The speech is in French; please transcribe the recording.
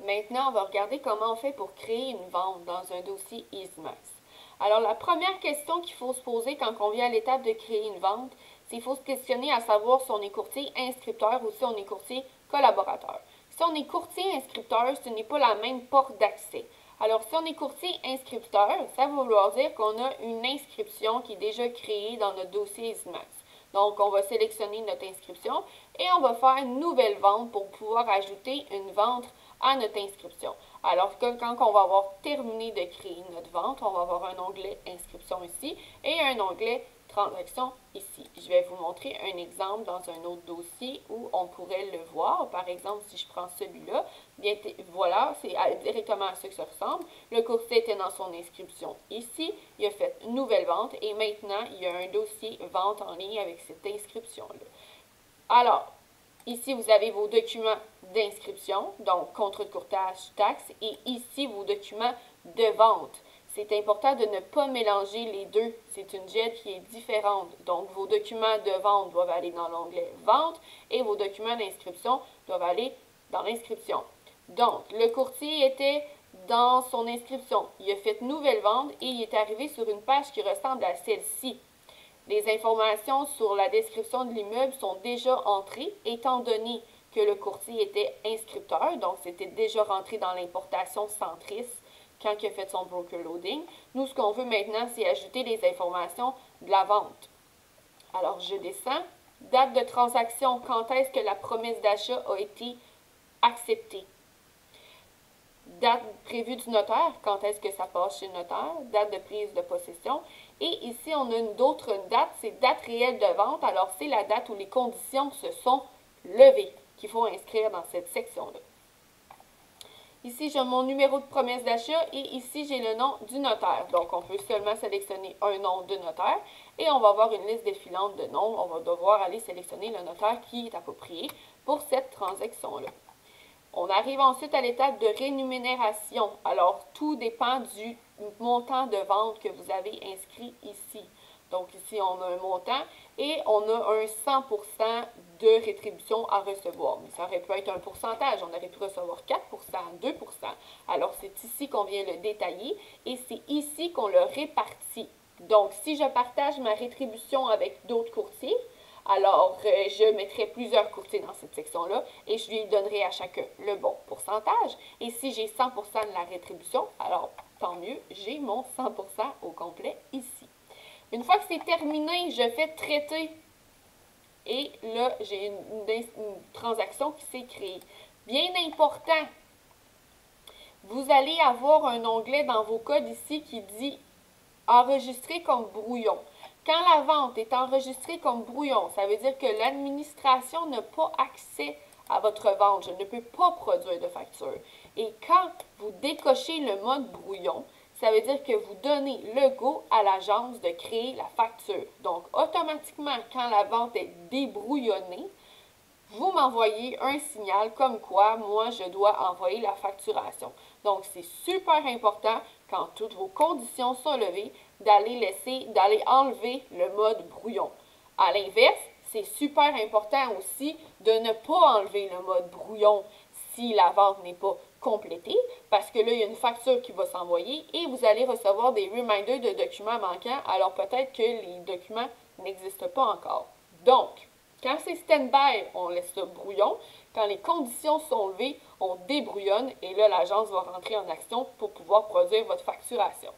Maintenant, on va regarder comment on fait pour créer une vente dans un dossier EasyMax. Alors, la première question qu'il faut se poser quand on vient à l'étape de créer une vente, c'est qu'il faut se questionner à savoir si on est courtier inscripteur ou si on est courtier collaborateur. Si on est courtier inscripteur, ce n'est pas la même porte d'accès. Alors, si on est courtier inscripteur, ça va vouloir dire qu'on a une inscription qui est déjà créée dans notre dossier EasyMax. Donc, on va sélectionner notre inscription et on va faire une nouvelle vente pour pouvoir ajouter une vente à notre inscription. Alors que quand on va avoir terminé de créer notre vente, on va avoir un onglet inscription ici et un onglet transaction ici. Je vais vous montrer un exemple dans un autre dossier où on pourrait le voir. Par exemple, si je prends celui-là, bien voilà, c'est directement à ce que ça ressemble. Le courtier était dans son inscription ici, il a fait une nouvelle vente et maintenant, il y a un dossier vente en ligne avec cette inscription-là. Alors, ici, vous avez vos documents d'inscription, donc contrat de courtage, taxes, et ici, vos documents de vente. C'est important de ne pas mélanger les deux. C'est une GED qui est différente. Donc, vos documents de vente doivent aller dans l'onglet Vente et vos documents d'inscription doivent aller dans l'inscription. Donc, le courtier était dans son inscription. Il a fait nouvelle vente et il est arrivé sur une page qui ressemble à celle-ci. Les informations sur la description de l'immeuble sont déjà entrées, étant donné que le courtier était inscripteur, donc c'était déjà rentré dans l'importation centris quand il a fait son broker loading. Nous, ce qu'on veut maintenant, c'est ajouter les informations de la vente. Alors, je descends. Date de transaction, quand est-ce que la promesse d'achat a été acceptée. Date prévue du notaire, quand est-ce que ça passe chez le notaire, date de prise de possession. Et ici, on a une autre date, c'est date réelle de vente. Alors, c'est la date où les conditions se sont levées qu'il faut inscrire dans cette section-là. Ici, j'ai mon numéro de promesse d'achat et ici, j'ai le nom du notaire. Donc, on peut seulement sélectionner un nom de notaire et on va avoir une liste défilante de noms. On va devoir aller sélectionner le notaire qui est approprié pour cette transaction-là. On arrive ensuite à l'étape de rémunération. Alors, tout dépend du montant de vente que vous avez inscrit ici. Donc, ici, on a un montant et on a un 100% de rétribution à recevoir. Mais ça aurait pu être un pourcentage. On aurait pu recevoir 4%, 2%. Alors, c'est ici qu'on vient le détailler et c'est ici qu'on le répartit. Donc, si je partage ma rétribution avec d'autres courtiers, alors, je mettrai plusieurs courtiers dans cette section-là et je lui donnerai à chacun le bon pourcentage. Et si j'ai 100% de la rétribution, alors tant mieux, j'ai mon 100% au complet ici. Une fois que c'est terminé, je fais traiter. Et là, j'ai une transaction qui s'est créée. Bien important, vous allez avoir un onglet dans vos codes ici qui dit « Enregistrer comme brouillon ». Quand la vente est enregistrée comme brouillon, ça veut dire que l'administration n'a pas accès à votre vente. Je ne peux pas produire de facture. Et quand vous décochez le mode brouillon, ça veut dire que vous donnez le go à l'agence de créer la facture. Donc, automatiquement, quand la vente est débrouillonnée, vous m'envoyez un signal comme quoi, moi, je dois envoyer la facturation. Donc, c'est super important, quand toutes vos conditions sont levées, d'aller enlever le mode brouillon. À l'inverse, c'est super important aussi de ne pas enlever le mode brouillon si la vente n'est pas complétée, parce que là, il y a une facture qui va s'envoyer et vous allez recevoir des reminders de documents manquants, alors peut-être que les documents n'existent pas encore. Donc, quand c'est stand-by, on laisse ça brouillon. Quand les conditions sont levées, on débrouillonne et là, l'agence va rentrer en action pour pouvoir produire votre facturation.